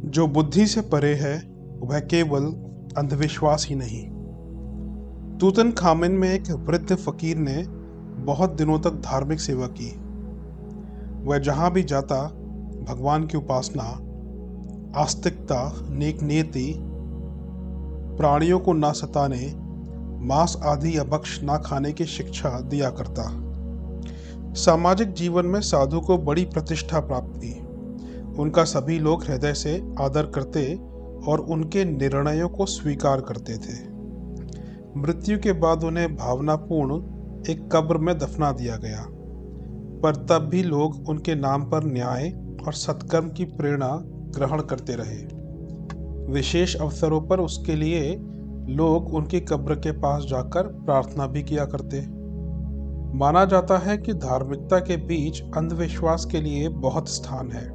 जो बुद्धि से परे है वह केवल अंधविश्वास ही नहीं। तूतनखामेन में एक वृद्ध फकीर ने बहुत दिनों तक धार्मिक सेवा की। वह जहां भी जाता भगवान की उपासना, आस्तिकता, नेक नियति, प्राणियों को ना सताने, मांस आदि अभक्ष ना खाने की शिक्षा दिया करता। सामाजिक जीवन में साधु को बड़ी प्रतिष्ठा प्राप्त थी। उनका सभी लोग हृदय से आदर करते और उनके निर्णयों को स्वीकार करते थे। मृत्यु के बाद उन्हें भावनापूर्ण एक कब्र में दफना दिया गया, पर तब भी लोग उनके नाम पर न्याय और सत्कर्म की प्रेरणा ग्रहण करते रहे। विशेष अवसरों पर उसके लिए लोग उनकी कब्र के पास जाकर प्रार्थना भी किया करते। माना जाता है कि धार्मिकता के बीच अंधविश्वास के लिए बहुत स्थान है।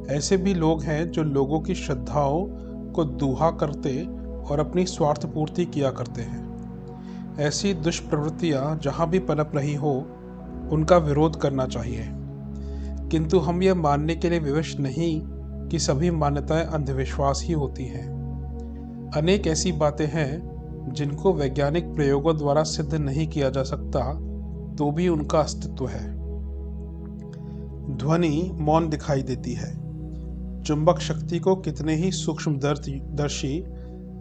ऐसे भी लोग हैं जो लोगों की श्रद्धाओं को दूहा करते और अपनी स्वार्थ पूर्ति किया करते हैं। ऐसी दुष्प्रवृत्तियां जहां भी पनप रही हो, उनका विरोध करना चाहिए, किंतु हम यह मानने के लिए विवश नहीं कि सभी मान्यताएं अंधविश्वास ही होती हैं। अनेक ऐसी बातें हैं जिनको वैज्ञानिक प्रयोगों द्वारा सिद्ध नहीं किया जा सकता, तो भी उनका अस्तित्व है। ध्वनि मौन दिखाई देती है। चुंबक शक्ति को कितने ही सूक्ष्मदर्शी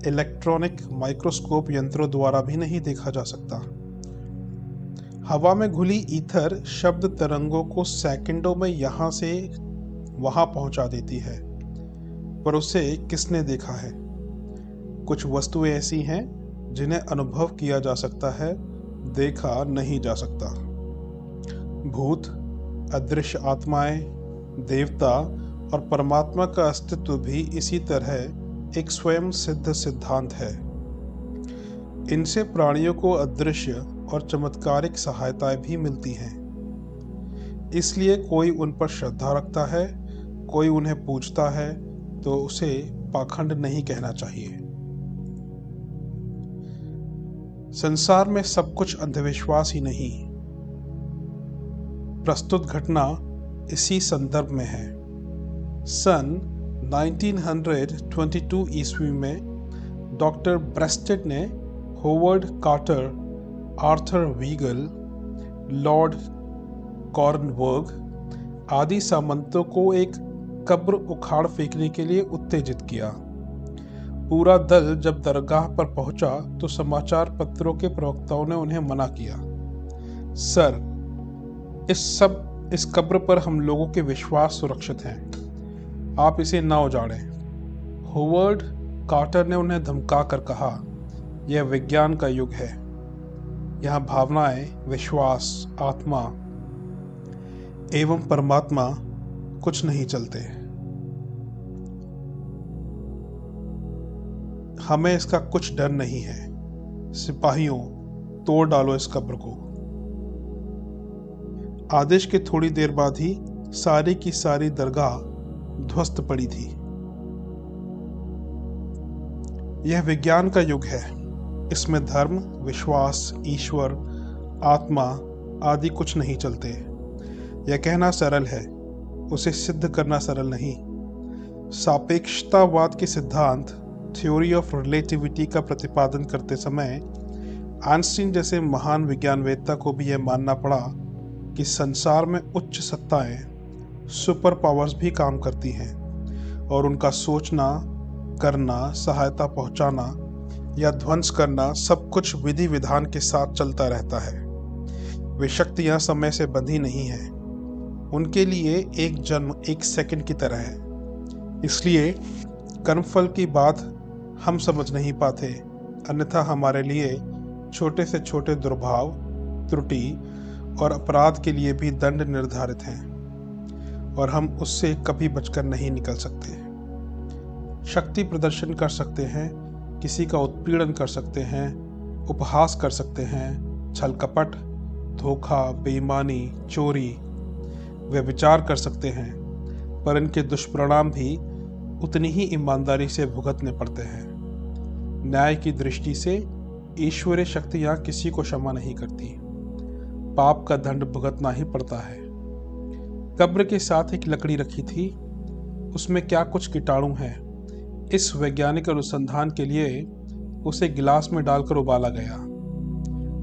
इलेक्ट्रॉनिक माइक्रोस्कोप यंत्रों द्वारा भी नहीं देखा जा सकता। हवा में घुली ईथर शब्द तरंगों को सेकंडों में यहाँ से वहां पहुंचा देती है, पर उसे किसने देखा है? कुछ वस्तुएं ऐसी हैं जिन्हें अनुभव किया जा सकता है, देखा नहीं जा सकता। भूत, अदृश्य आत्माएं, देवता और परमात्मा का अस्तित्व भी इसी तरह एक स्वयं सिद्ध सिद्धांत है। इनसे प्राणियों को अदृश्य और चमत्कारिक सहायताएं भी मिलती हैं। इसलिए कोई उन पर श्रद्धा रखता है, कोई उन्हें पूजता है, तो उसे पाखंड नहीं कहना चाहिए। संसार में सब कुछ अंधविश्वास ही नहीं। प्रस्तुत घटना इसी संदर्भ में है। सन 1922 ईस्वी में डॉक्टर ब्रेस्टेड ने Howard Carter, Arthur Weigall, Lord Carnarvon आदि सामंतों को एक कब्र उखाड़ फेंकने के लिए उत्तेजित किया। पूरा दल जब दरगाह पर पहुंचा तो समाचार पत्रों के प्रवक्ताओं ने उन्हें मना किया। सर, इस कब्र पर हम लोगों के विश्वास सुरक्षित हैं, आप इसे ना उजाड़ें। होवर्ड कार्टर ने उन्हें धमका कर कहा, यह विज्ञान का युग है, यहाँ भावनाएं, विश्वास, आत्मा एवं परमात्मा कुछ नहीं चलते। हमें इसका कुछ डर नहीं है। सिपाहियों, तोड़ डालो इस कब्र को। आदेश के थोड़ी देर बाद ही सारी की सारी दरगाह ध्वस्त पड़ी थी। यह विज्ञान का युग है। इसमें धर्म, विश्वास, ईश्वर, आत्मा आदि कुछ नहीं चलते। यह कहना सरल है, उसे सिद्ध करना सरल नहीं। सापेक्षतावाद के सिद्धांत, थ्योरी ऑफ रिलेटिविटी का प्रतिपादन करते समय आइंस्टीन जैसे महान विज्ञानवेत्ता को भी यह मानना पड़ा कि संसार में उच्च सत्ताएं, सुपर पावर्स भी काम करती हैं और उनका सोचना, करना, सहायता पहुंचाना या ध्वंस करना सब कुछ विधि विधान के साथ चलता रहता है। वे शक्तियां समय से बंधी नहीं हैं। उनके लिए एक जन्म एक सेकंड की तरह है। इसलिए कर्मफल की बात हम समझ नहीं पाते, अन्यथा हमारे लिए छोटे से छोटे दुर्भाव, त्रुटि और अपराध के लिए भी दंड निर्धारित हैं और हम उससे कभी बचकर नहीं निकल सकते। शक्ति प्रदर्शन कर सकते हैं, किसी का उत्पीड़न कर सकते हैं, उपहास कर सकते हैं, छल कपट, धोखा, बेईमानी, चोरी, व्यभिचार कर सकते हैं, पर इनके दुष्परिणाम भी उतनी ही ईमानदारी से भुगतने पड़ते हैं। न्याय की दृष्टि से ईश्वरीय शक्तियां किसी को क्षमा नहीं करती। पाप का दंड भुगतना ही पड़ता है। कब्र के साथ एक लकड़ी रखी थी। उसमें क्या कुछ कीटाणु हैं। इस वैज्ञानिक अनुसंधान के लिए उसे गिलास में डालकर उबाला गया।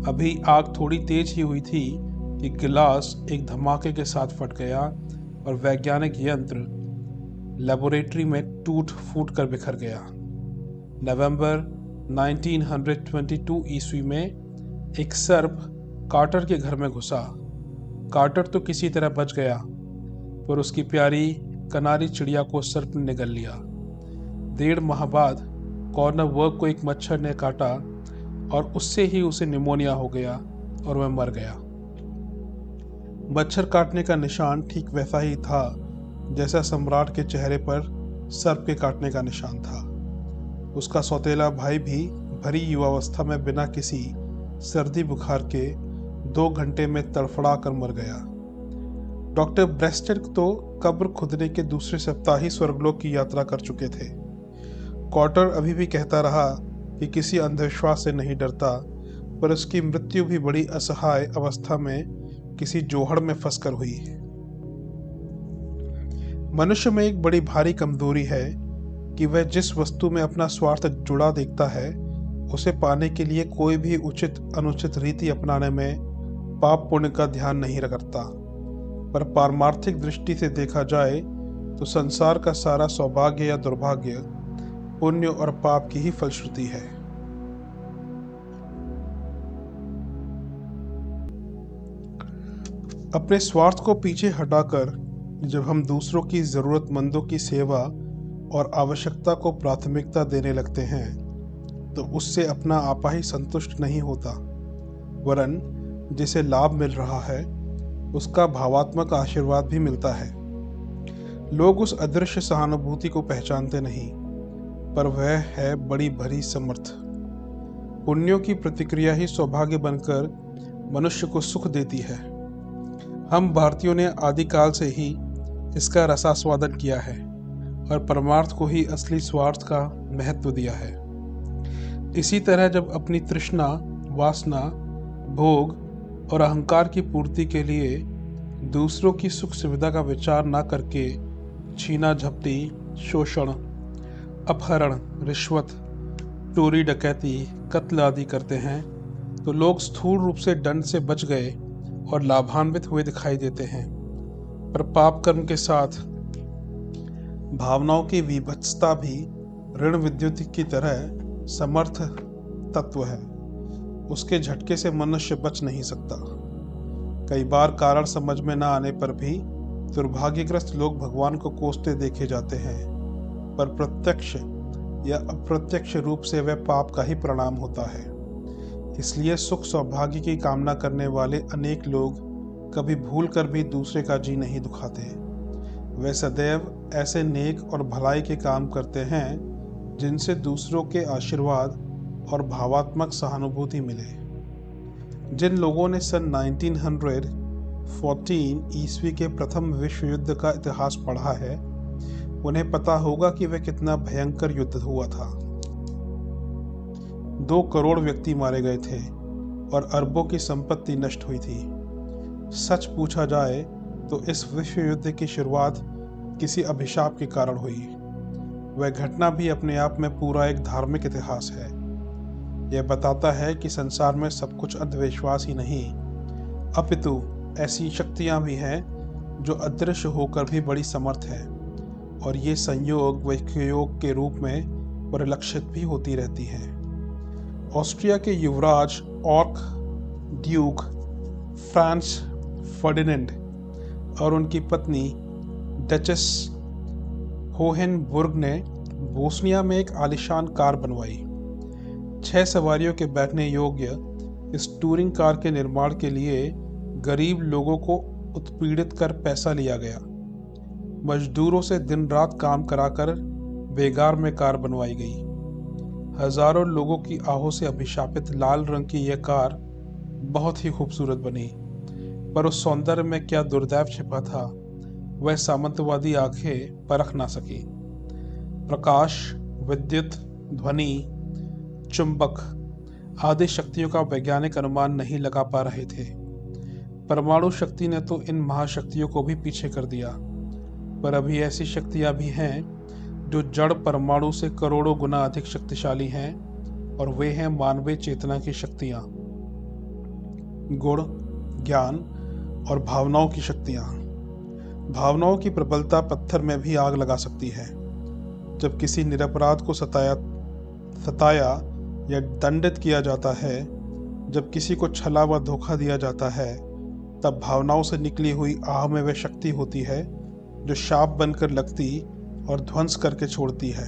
अभी आग थोड़ी तेज ही हुई थी कि गिलास एक धमाके के साथ फट गया और वैज्ञानिक यंत्र लेबोरेटरी में टूट फूट कर बिखर गया। नवंबर 1922 ईस्वी में एक सर्प कार्टर के घर में घुसा। कार्टर तो किसी तरह बच गया, पर उसकी प्यारी कनारी चिड़िया को सर्प ने निगल लिया। 1.5 माह बाद कॉर्नर वर्क को एक मच्छर ने काटा और उससे ही उसे निमोनिया हो गया और वह मर गया। मच्छर काटने का निशान ठीक वैसा ही था जैसा सम्राट के चेहरे पर सर्प के काटने का निशान था। उसका सौतेला भाई भी भरी युवावस्था में बिना किसी सर्दी बुखार के 2 घंटे में तड़फड़ा कर मर गया। डॉक्टर ब्रेस्टेड तो कब्र खुदने के दूसरे सप्ताह ही स्वर्गलोक की यात्रा कर चुके थे। कॉर्टर अभी भी कहता रहा कि किसी अंधविश्वास से नहीं डरता, पर उसकी मृत्यु भी बड़ी असहाय अवस्था में किसी जोहड़ में फंसकर हुई। मनुष्य में एक बड़ी भारी कमजोरी है कि वह जिस वस्तु में अपना स्वार्थ जुड़ा देखता है, उसे पाने के लिए कोई भी उचित अनुचित रीति अपनाने में पाप पुण्य का ध्यान नहीं रखता। पर पारमार्थिक दृष्टि से देखा जाए तो संसार का सारा सौभाग्य या दुर्भाग्य पुण्य और पाप की ही फलश्रुति है। अपने स्वार्थ को पीछे हटाकर जब हम दूसरों की जरूरतमंदों की सेवा और आवश्यकता को प्राथमिकता देने लगते हैं, तो उससे अपना आपा ही संतुष्ट नहीं होता, वरन जिसे लाभ मिल रहा है उसका भावात्मक आशीर्वाद भी मिलता है। लोग उस अदृश्य सहानुभूति को पहचानते नहीं, पर वह है बड़ी भरी समर्थ। पुण्यों की प्रतिक्रिया ही सौभाग्य बनकर मनुष्य को सुख देती है। हम भारतीयों ने आदिकाल से ही इसका रसास्वादन किया है और परमार्थ को ही असली स्वार्थ का महत्व दिया है। इसी तरह जब अपनी तृष्णा, वासना, भोग और अहंकार की पूर्ति के लिए दूसरों की सुख सुविधा का विचार न करके छीना झपटी, शोषण, अपहरण, रिश्वत, चोरी, डकैती, कत्ल आदि करते हैं, तो लोग स्थूल रूप से दंड से बच गए और लाभान्वित हुए दिखाई देते हैं। पर पाप कर्म के साथ भावनाओं की विभत्सता भी ऋण विद्युत की तरह समर्थ तत्व है। उसके झटके से मनुष्य बच नहीं सकता। कई बार कारण समझ में न आने पर भी दुर्भाग्यग्रस्त लोग भगवान को कोसते देखे जाते हैं, पर प्रत्यक्ष या अप्रत्यक्ष रूप से वह पाप का ही परिणाम होता है। इसलिए सुख सौभाग्य की कामना करने वाले अनेक लोग कभी भूल कर भी दूसरे का जी नहीं दुखाते। वे सदैव ऐसे नेक और भलाई के काम करते हैं जिनसे दूसरों के आशीर्वाद और भावात्मक सहानुभूति मिले। जिन लोगों ने सन 1914 ईस्वी के प्रथम विश्व युद्ध का इतिहास पढ़ा है, उन्हें पता होगा कि वह कितना भयंकर युद्ध हुआ था। 2 करोड़ व्यक्ति मारे गए थे और अरबों की संपत्ति नष्ट हुई थी। सच पूछा जाए तो इस विश्व युद्ध की शुरुआत किसी अभिशाप के कारण हुई। वह घटना भी अपने आप में पूरा एक धार्मिक इतिहास है। यह बताता है कि संसार में सब कुछ अंधविश्वास ही नहीं, अपितु ऐसी शक्तियां भी हैं जो अदृश्य होकर भी बड़ी समर्थ है, और ये संयोग वैक्योग के रूप में परिलक्षित भी होती रहती हैं। ऑस्ट्रिया के युवराज ऑर्क ड्यूक फ्रांस फर्डिनेंड और उनकी पत्नी डचेस होहेनबुर्ग ने बोस्निया में एक आलीशान कार बनवाई। 6 सवारियों के बैठने योग्य इस टूरिंग कार के निर्माण के लिए गरीब लोगों को उत्पीड़ित कर पैसा लिया गया। मजदूरों से दिन रात काम कराकर बेगार में कार बनवाई गई। हजारों लोगों की आहों से अभिशापित लाल रंग की यह कार बहुत ही खूबसूरत बनी, पर उस सौंदर्य में क्या दुर्दैव छिपा था, वह सामंतवादी आंखें परख ना सकी। प्रकाश, विद्युत, ध्वनि, चुंबक आदि शक्तियों का वैज्ञानिक अनुमान नहीं लगा पा रहे थे। परमाणु शक्ति ने तो इन महाशक्तियों को भी पीछे कर दिया। पर अभी ऐसी शक्तियां भी हैं जो जड़ परमाणु से करोड़ों गुना अधिक शक्तिशाली हैं, और वे हैं मानवीय चेतना की शक्तियां, गुण, ज्ञान और भावनाओं की शक्तियां। भावनाओं की प्रबलता पत्थर में भी आग लगा सकती है। जब किसी निरपराध को सताया या दंडित किया जाता है, जब किसी को छला व धोखा दिया जाता है, तब भावनाओं से निकली हुई आह में वह शक्ति होती है जो शाप बनकर लगती और ध्वंस करके छोड़ती है।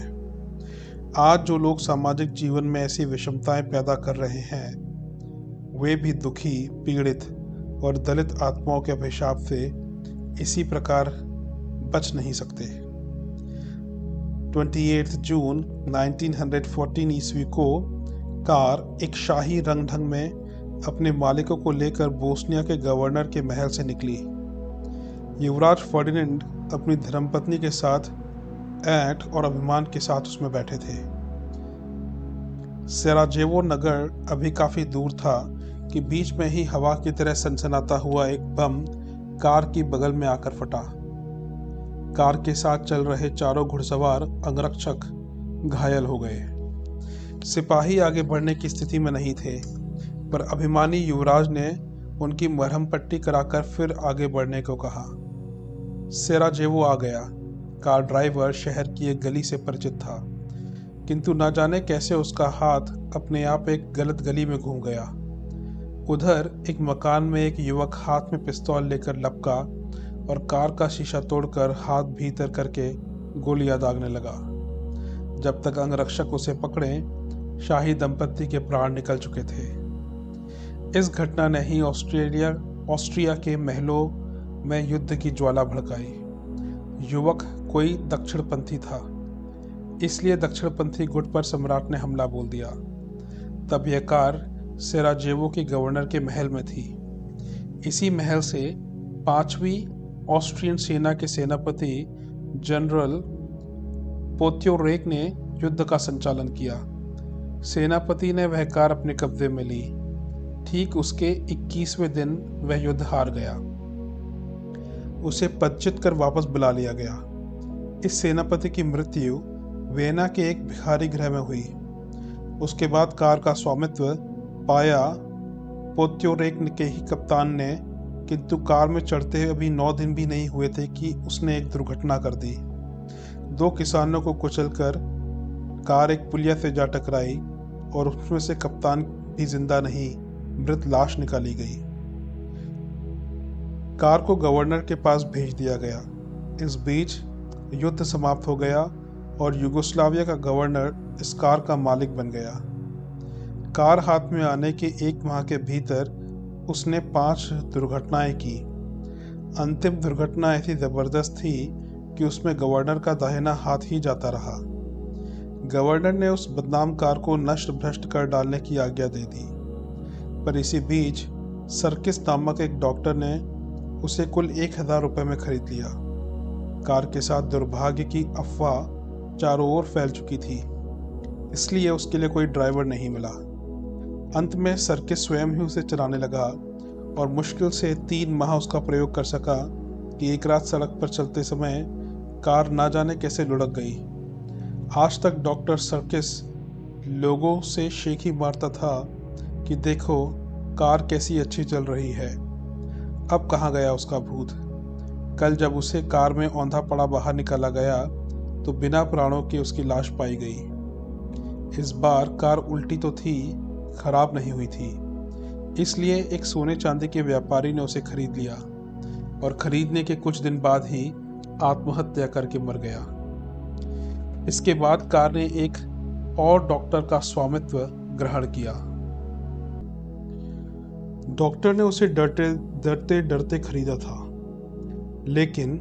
आज जो लोग सामाजिक जीवन में ऐसी विषमताएं पैदा कर रहे हैं, वे भी दुखी, पीड़ित और दलित आत्माओं के अभिशाप से इसी प्रकार बच नहीं सकते। 28 जून 1914 ईस्वी को कार एक शाही रंग ढंग में अपने मालिकों को लेकर बोस्निया के गवर्नर के महल से निकली। युवराज फर्डिनेंड अपनी धर्मपत्नी के साथ ऐंठ और अभिमान के साथ उसमें बैठे थे। सेराजेवो नगर अभी काफी दूर था कि बीच में ही हवा की तरह सनसनाता हुआ एक बम कार की बगल में आकर फटा। कार के साथ चल रहे चारों घुड़सवार अंगरक्षक घायल हो गए। सिपाही आगे बढ़ने की स्थिति में नहीं थे, पर अभिमानी युवराज ने उनकी मरहम पट्टी कराकर फिर आगे बढ़ने को कहा। सेराजेवो आ गया। कार ड्राइवर शहर की एक गली से परिचित था, किंतु न जाने कैसे उसका हाथ अपने आप एक गलत गली में घूम गया। उधर एक मकान में एक युवक हाथ में पिस्तौल लेकर लपका और कार का शीशा तोड़कर हाथ भीतर करके गोलियां दागने लगा। जब तक अंगरक्षक उसे पकड़े, शाही दंपत्ति के प्राण निकल चुके थे। इस घटना ने ही ऑस्ट्रिया के महलों में युद्ध की ज्वाला भड़काई। युवक कोई दक्षिणपंथी था, इसलिए दक्षिणपंथी गुट पर सम्राट ने हमला बोल दिया। तब यह कार सेराजेवो के गवर्नर के महल में थी। इसी महल से 5वीं ऑस्ट्रियन सेना के सेनापति जनरल पोत्योरेक ने युद्ध का संचालन किया। सेनापति ने वह कार अपने कब्जे में ली। ठीक उसके 21वें दिन वह युद्ध हार गया। उसे पदच्युत कर वापस बुला लिया गया। इस सेनापति की मृत्यु वेना के एक भिखारी गृह में हुई। उसके बाद कार का स्वामित्व पाया पोत्योरेक के ही कप्तान ने, किंतु कार में चढ़ते अभी 9 दिन भी नहीं हुए थे कि उसने एक दुर्घटना कर दी। 2 किसानों को कुचलकर कार एक पुलिया से जा टकराई और उसमें से कप्तान भी जिंदा नहीं, मृत लाश निकाली गई। कार को गवर्नर के पास भेज दिया गया। इस बीच युद्ध समाप्त हो गया और युगोस्लाविया का गवर्नर इस कार का मालिक बन गया। कार हाथ में आने के 1 माह के भीतर उसने 5 दुर्घटनाएं की। अंतिम दुर्घटना ऐसी जबरदस्त थी कि उसमें गवर्नर का दाहिना हाथ ही जाता रहा। गवर्नर ने उस बदनाम कार को नष्ट भ्रष्ट कर डालने की आज्ञा दे दी, पर इसी बीच सर्किस नामक एक डॉक्टर ने उसे कुल 1000 रुपये में खरीद लिया। कार के साथ दुर्भाग्य की अफवाह चारों ओर फैल चुकी थी, इसलिए उसके लिए कोई ड्राइवर नहीं मिला। अंत में सर्किस स्वयं ही उसे चलाने लगा और मुश्किल से 3 माह उसका प्रयोग कर सका कि एक रात सड़क पर चलते समय कार ना जाने कैसे लुढ़क गई। आज तक डॉक्टर सर्किस लोगों से शेखी मारता था कि देखो कार कैसी अच्छी चल रही है। अब कहाँ गया उसका भूत। कल जब उसे कार में औंधा पड़ा बाहर निकाला गया तो बिना प्राणों के उसकी लाश पाई गई। इस बार कार उल्टी तो थी, खराब नहीं हुई थी, इसलिए एक सोने चांदी के व्यापारी ने उसे खरीद लिया और खरीदने के कुछ दिन बाद ही आत्महत्या करके मर गया। इसके बाद कार ने एक और डॉक्टर का स्वामित्व ग्रहण किया। डॉक्टर ने उसे डरते डरते खरीदा था, लेकिन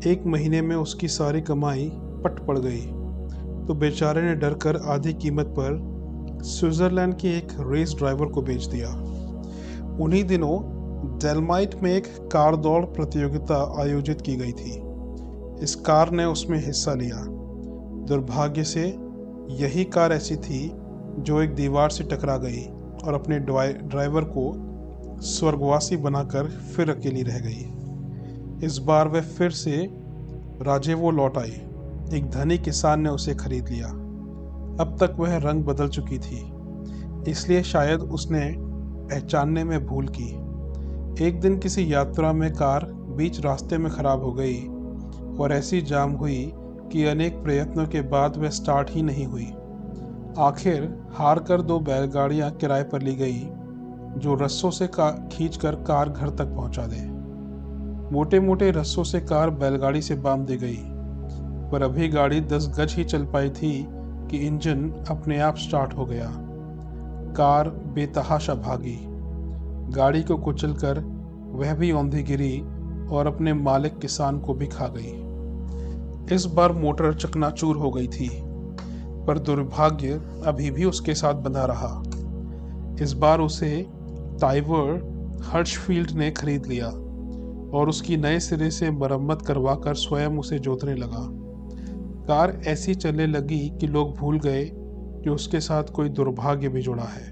1 महीने में उसकी सारी कमाई पट पड़ गई, तो बेचारे ने डरकर आधी कीमत पर स्विट्जरलैंड के एक रेस ड्राइवर को बेच दिया। उन्हीं दिनों डेलमाइट में एक कार दौड़ प्रतियोगिता आयोजित की गई थी। इस कार ने उसमें हिस्सा लिया। दुर्भाग्य से यही कार ऐसी थी जो एक दीवार से टकरा गई और अपने ड्राइवर को स्वर्गवासी बनाकर फिर अकेली रह गई। इस बार वह फिर से राजेवो लौट आई। एक धनी किसान ने उसे खरीद लिया। अब तक वह रंग बदल चुकी थी, इसलिए शायद उसने पहचानने में भूल की। एक दिन किसी यात्रा में कार बीच रास्ते में खराब हो गई और ऐसी जाम हुई कि अनेक प्रयत्नों के बाद वह स्टार्ट ही नहीं हुई। आखिर हार कर 2 बैलगाड़ियां किराए पर ली गई जो रस्सों से खींचकर कार घर तक पहुंचा दे। मोटे मोटे रस्सों से कार बैलगाड़ी से बांध दी गई, पर अभी गाड़ी 10 गज ही चल पाई थी कि इंजन अपने आप स्टार्ट हो गया। कार बेतहाशा भागी। गाड़ी को कुचलकर वह भी औंधी गिरी और अपने मालिक किसान को भी खा गई। इस बार मोटर चकनाचूर हो गई थी, पर दुर्भाग्य अभी भी उसके साथ बंधा रहा। इस बार उसे टाइवर हर्शफील्ड ने खरीद लिया और उसकी नए सिरे से मरम्मत करवाकर स्वयं उसे जोतने लगा। कार ऐसी चलने लगी कि लोग भूल गए कि उसके साथ कोई दुर्भाग्य भी जुड़ा है।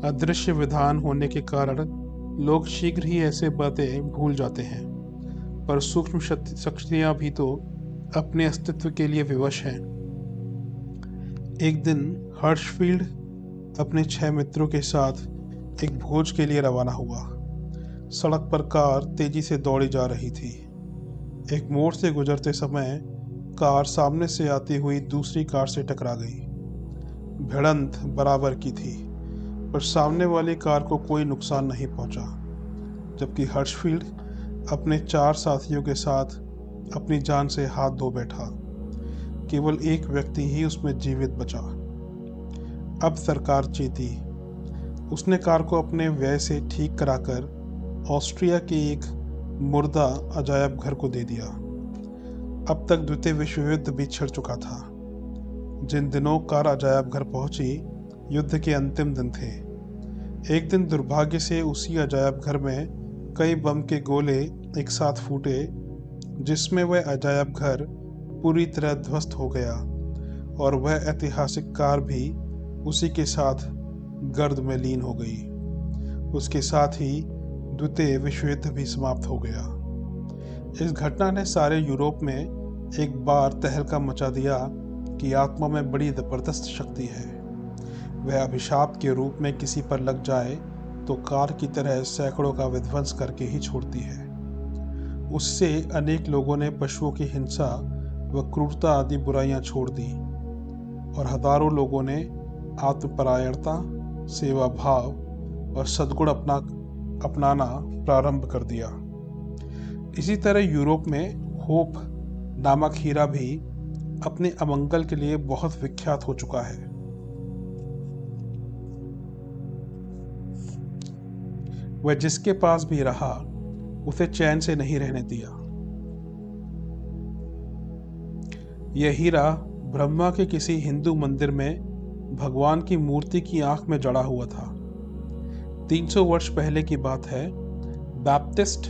अदृश्य विधान होने के कारण लोग शीघ्र ही ऐसे बातें भूल जाते हैं, पर सूक्ष्म शक्तियां भी तो अपने अस्तित्व के लिए विवश हैं। एक दिन हर्शफील्ड अपने 6 मित्रों के साथ एक भोज के लिए रवाना हुआ। सड़क पर कार तेजी से दौड़ी जा रही थी। एक मोड़ से गुजरते समय कार सामने से आती हुई दूसरी कार से टकरा गई। भिड़ंत बराबर की थी, पर सामने वाली कार को कोई नुकसान नहीं पहुंचा, जबकि हर्शफील्ड अपने 4 साथियों के साथ अपनी जान से हाथ धो बैठा। केवल एक व्यक्ति ही उसमें जीवित बचा। अब सरकार चेती। उसने कार को अपने व्यय से ठीक कराकर ऑस्ट्रिया के एक मुर्दा अजायब घर को दे दिया। अब तक द्वितीय विश्व युद्ध भी छिड़ चुका था। जिन दिनों कार अजायब घर पहुंची, युद्ध के अंतिम दिन थे। एक दिन दुर्भाग्य से उसी अजायब घर में कई बम के गोले एक साथ फूटे, जिसमें वह अजायब घर पूरी तरह ध्वस्त हो गया और वह ऐतिहासिक कार भी उसी के साथ गर्द में लीन हो गई। उसके साथ ही द्वितीय विश्व युद्ध भी समाप्त हो गया। इस घटना ने सारे यूरोप में एक बार तहलका मचा दिया कि आत्मा में बड़ी जबरदस्त शक्ति है। वह अभिशाप के रूप में किसी पर लग जाए तो कार की तरह सैकड़ों का विध्वंस करके ही छोड़ती है। उससे अनेक लोगों ने पशुओं की हिंसा व क्रूरता आदि बुराइयां छोड़ दी और हजारों लोगों ने आत्मपरायणता, सेवा भाव और सद्गुण अपनाना प्रारंभ कर दिया। इसी तरह यूरोप में होप नामक हीरा भी अपने अमंगल के लिए बहुत विख्यात हो चुका है। वह जिसके पास भी रहा उसे चैन से नहीं रहने दिया। यह हीरा ब्रह्मा के किसी हिंदू मंदिर में भगवान की मूर्ति की आंख में जड़ा हुआ था। 300 वर्ष पहले की बात है। बैप्टिस्ट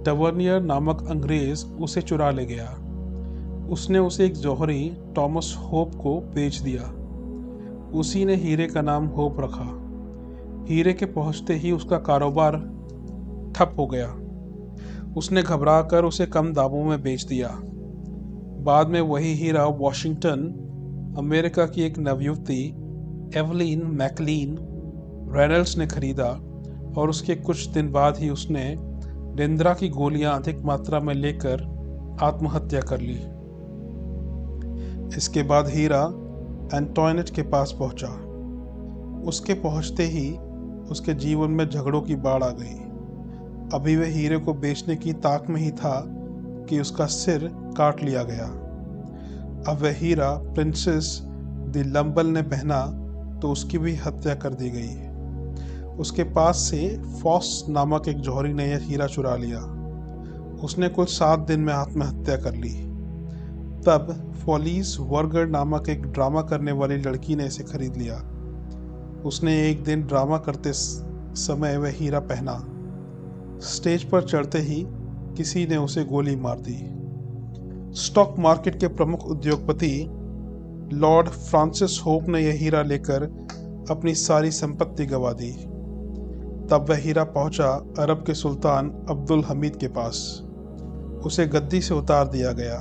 टवर्नियर नामक अंग्रेज उसे चुरा ले गया। उसने उसे एक जौहरी थॉमस होप को बेच दिया। उसी ने हीरे का नाम होप रखा। हीरे के पहुंचते ही उसका कारोबार ठप हो गया। उसने घबराकर उसे कम दामों में बेच दिया। बाद में वही हीरा वॉशिंगटन, अमेरिका की एक नवयुवती एवलिन मैकलीन रेनल्ड्स ने खरीदा और उसके कुछ दिन बाद ही उसने निंद्रा की गोलियां अधिक मात्रा में लेकर आत्महत्या कर ली। इसके बाद हीरा एंटोइनेट के पास पहुंचा। उसके पहुंचते ही उसके जीवन में झगड़ों की बाढ़ आ गई। अभी वह हीरे को बेचने की ताक में ही था कि उसका सिर काट लिया गया। अब वह हीरा प्रिंसेस द लंबल ने पहना तो उसकी भी हत्या कर दी गई। उसके पास से फॉस नामक एक जौहरी ने यह हीरा चुरा लिया। उसने कुल 7 दिन में आत्महत्या कर ली। तब फॉलीस वर्गर नामक एक ड्रामा करने वाली लड़की ने इसे खरीद लिया। उसने एक दिन ड्रामा करते समय वह हीरा पहना। स्टेज पर चढ़ते ही किसी ने उसे गोली मार दी। स्टॉक मार्केट के प्रमुख उद्योगपति लॉर्ड फ्रांसिस होप ने यह हीरा लेकर अपनी सारी संपत्ति गंवा दी। तब वह हीरा पहुंचा अरब के सुल्तान अब्दुल हमीद के पास। उसे गद्दी से उतार दिया गया।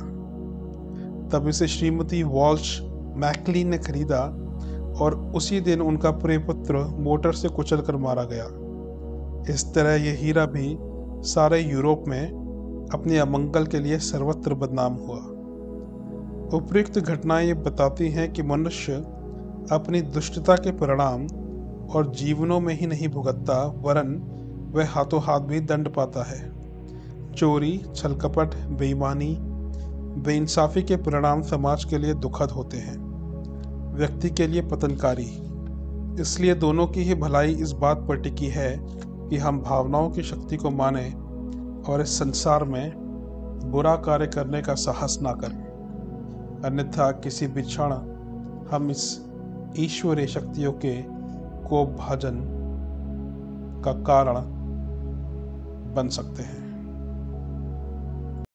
तब इसे श्रीमती वॉल्श मैकलीन ने खरीदा और उसी दिन उनका प्रिय पुत्र मोटर से कुचलकर मारा गया। इस तरह यह हीरा भी सारे यूरोप में अपने अमंगल के लिए सर्वत्र बदनाम हुआ। उपयुक्त घटनाएं ये बताती हैं कि मनुष्य अपनी दुष्टता के परिणाम और जीवनों में ही नहीं भुगतता, वरन वह हाथों हाथ भी दंड पाता है। चोरी, छलकपट, बेईमानी, बेइंसाफी के परिणाम समाज के लिए दुखद होते हैं, व्यक्ति के लिए पतनकारी। इसलिए दोनों की ही भलाई इस बात पर टिकी है कि हम भावनाओं की शक्ति को माने और इस संसार में बुरा कार्य करने का साहस ना करें, अन्यथा किसी भी क्षण हम इस ईश्वरीय शक्तियों के कोप भाजन का कारण बन सकते हैं।